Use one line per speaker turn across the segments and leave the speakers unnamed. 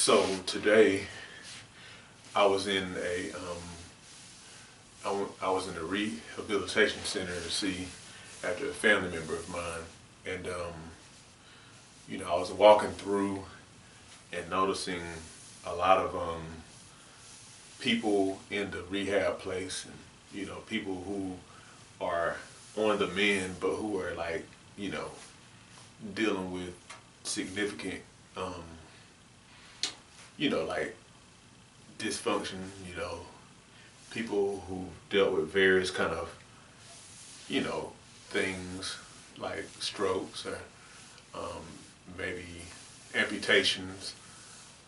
So today I was in I was in a rehabilitation center to see after a family member of mine, and I was walking through and noticing a lot of people in the rehab place, and people who are on the mend, but who are like dealing with significant um, like dysfunction, people who dealt with various kind of, things like strokes or maybe amputations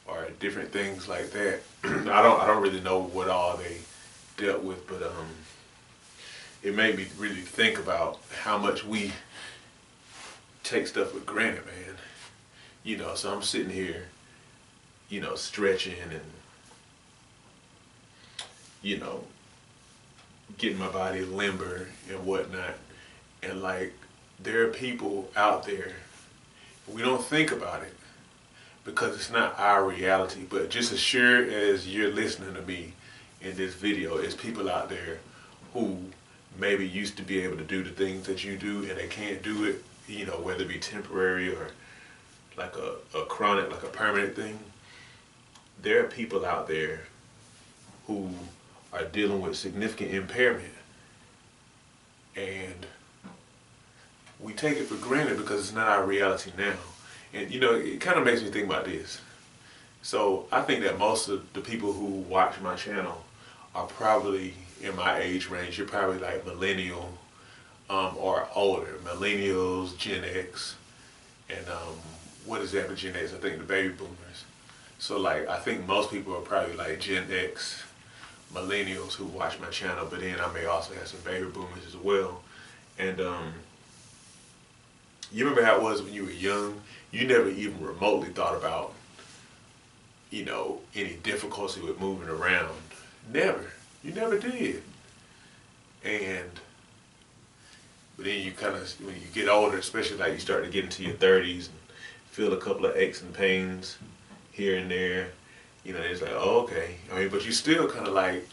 or different things like that. I don't really know what all they dealt with, but it made me really think about how much we take stuff for granted, man. So I'm sitting here, stretching and getting my body limber and whatnot. And like, there are people out there, we don't think about it because it's not our reality, but just as sure as you're listening to me in this video, it's people out there who maybe used to be able to do the things that you do and they can't do it, whether it be temporary or like a chronic, like a permanent thing. There are people out there who are dealing with significant impairment, and we take it for granted because it's not our reality now. And it kind of makes me think about this. So I think that most of the people who watch my channel are probably in my age range. You're probably like millennial or older. Millennials, Gen X, and what is after Gen X? I think the baby boomers. So like, I think most people are probably like Gen X, millennials who watch my channel, but then I may also have some baby boomers as well. And you remember how it was when you were young? You never even remotely thought about, any difficulty with moving around. Never. You never did. But then you kind of, when you get older, especially like you start to get into your 30s and feel a couple of aches and pains here and there, it's like, oh, okay. But you still kind of like,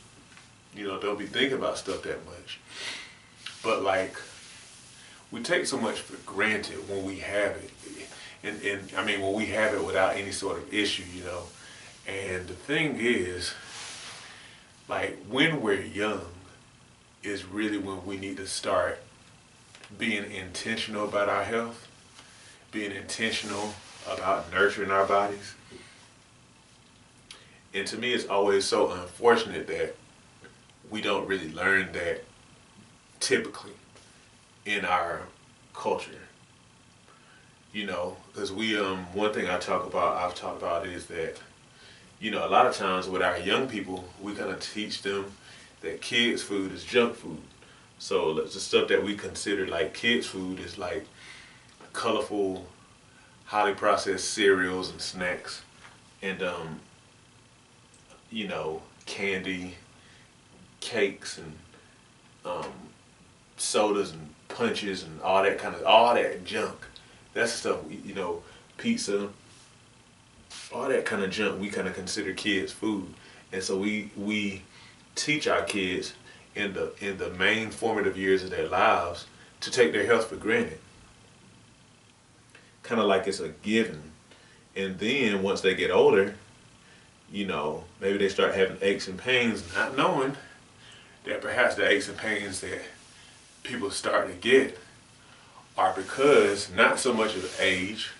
don't be thinking about stuff that much. But like, we take so much for granted when we have it. And when we have it without any sort of issue, And the thing is, like, when we're young is really when we need to start being intentional about our health, being intentional about nurturing our bodies. And to me, it's always so unfortunate that we don't really learn that typically in our culture. Because one thing I've talked about is that, a lot of times with our young people, we kind of teach them that kids' food is junk food. So the stuff that we consider like kids' food is like colorful, highly processed cereals and snacks, and candy, cakes, and sodas and punches and all that junk. That's stuff pizza, all that kind of junk we kind of consider kids' food. And so we teach our kids in the main formative years of their lives to take their health for granted. Kind of like it's a given. And then once they get older, maybe they start having aches and pains, not knowing that perhaps the aches and pains that people start to get are because not so much of age,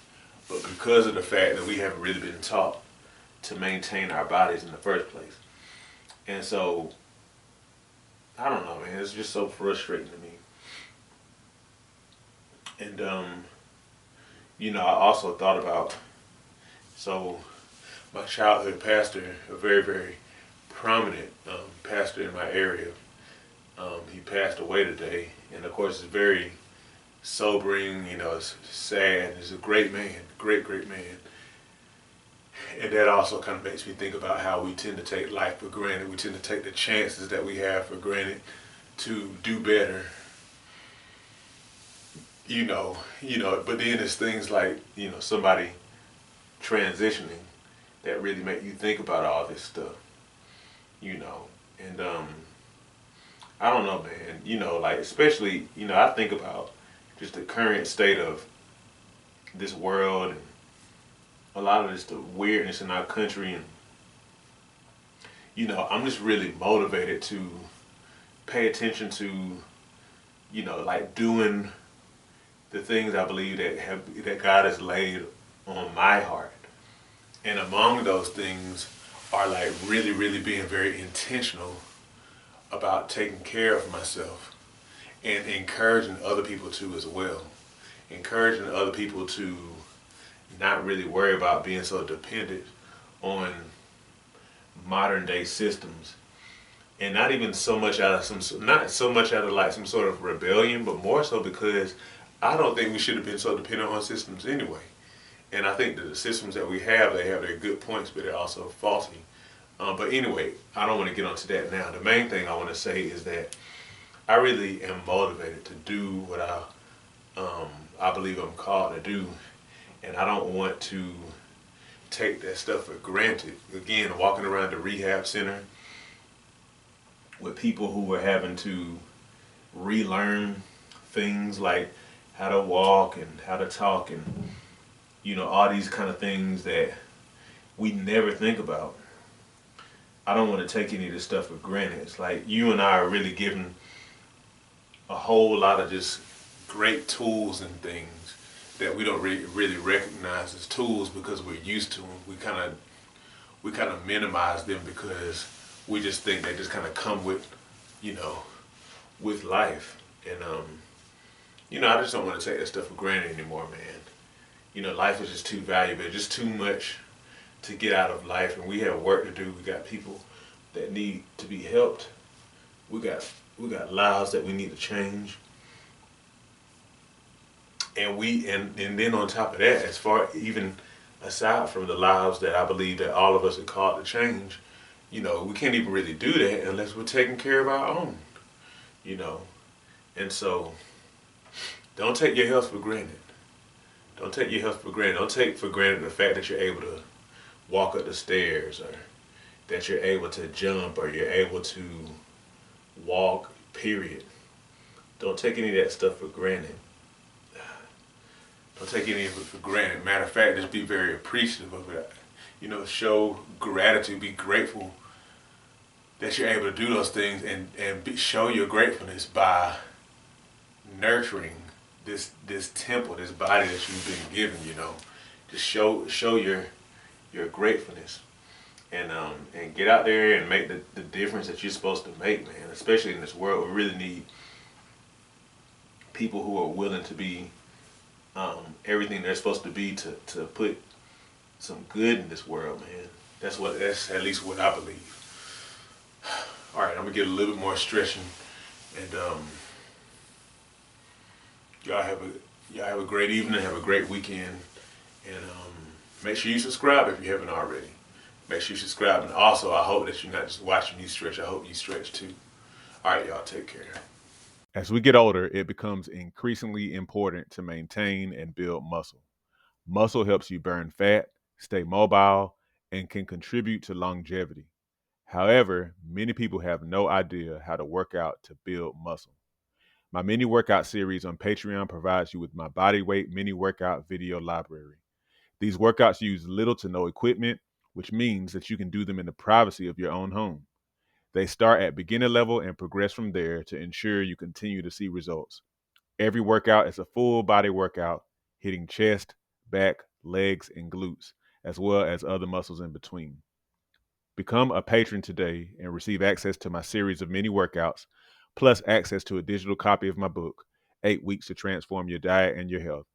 but because of the fact that we haven't really been taught to maintain our bodies in the first place. And so, I don't know, man, it's just so frustrating to me. And, I also thought about, so my childhood pastor, a very, very prominent pastor in my area, he passed away today. And of course, it's very sobering, it's sad. He's a great man, great man. And that also kind of makes me think about how we tend to take life for granted. We tend to take the chances that we have for granted to do better. But then there's things like, somebody transitioning that really make you think about all this stuff, you know. And I don't know, man. Like especially, I think about just the current state of this world and a lot of this the weirdness in our country, and I'm just really motivated to pay attention to, like doing the things I believe that God has laid on my heart. And among those things are like really, really being very intentional about taking care of myself and encouraging other people to as well. Encouraging other people to not really worry about being so dependent on modern day systems, and not even so much out of not so much out of like some sort of rebellion, but more so because I don't think we should have been so dependent on systems anyway. And I think that the systems that we have, they have their good points, but they're also faulty. But anyway, I don't want to get onto that now. The main thing I want to say is that I really am motivated to do what I believe I'm called to do, and I don't want to take that stuff for granted. Again, walking around the rehab center with people who are having to relearn things like how to walk and how to talk and all these kind of things that we never think about. I don't want to take any of this stuff for granted. It's like you and I are really given a whole lot of just great tools and things that we don't really recognize as tools because we're used to them. We kind of minimize them because we just think they just kind of come you know, with life. And I just don't want to take that stuff for granted anymore, man. Life is just too valuable, just too much to get out of life, and we have work to do. We got people that need to be helped. We got lives that we need to change. And then on top of that, as far even aside from the lives that I believe that all of us are called to change, we can't even really do that unless we're taking care of our own, you know. And so don't take your health for granted. Don't take your health for granted. Don't take for granted the fact that you're able to walk up the stairs, or that you're able to jump, or you're able to walk, period. Don't take any of that stuff for granted. Don't take any of it for granted. Matter of fact, just be very appreciative of it. Show gratitude, be grateful that you're able to do those things, and show your gratefulness by nurturing this temple, this body that you've been given. Just show your gratefulness, and get out there and make the difference that you're supposed to make, man. Especially in this world, we really need people who are willing to be everything they're supposed to be to put some good in this world, man. That's at least what I believe. All right, I'm gonna get a little bit more stretching, and y'all have a great evening, have a great weekend, and make sure you subscribe if you haven't already. Make sure you subscribe, and also I hope that you're not just watching me stretch. I hope you stretch too. All right, y'all, take care. As we get older, it becomes increasingly important to maintain and build muscle. Muscle helps you burn fat, stay mobile, and can contribute to longevity. However, many people have no idea how to work out to build muscle. My mini workout series on Patreon provides you with my body weight mini workout video library. These workouts use little to no equipment, which means that you can do them in the privacy of your own home. They start at beginner level and progress from there to ensure you continue to see results. Every workout is a full body workout, hitting chest, back, legs, and glutes, as well as other muscles in between. Become a patron today and receive access to my series of mini workouts, plus access to a digital copy of my book, 8 Weeks to Transform Your Diet and Your Health.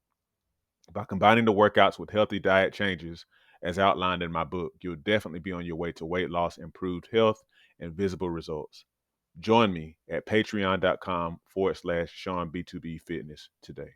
By combining the workouts with healthy diet changes, as outlined in my book, you'll definitely be on your way to weight loss, improved health, and visible results. Join me at patreon.com/SeanB2B Fitness today.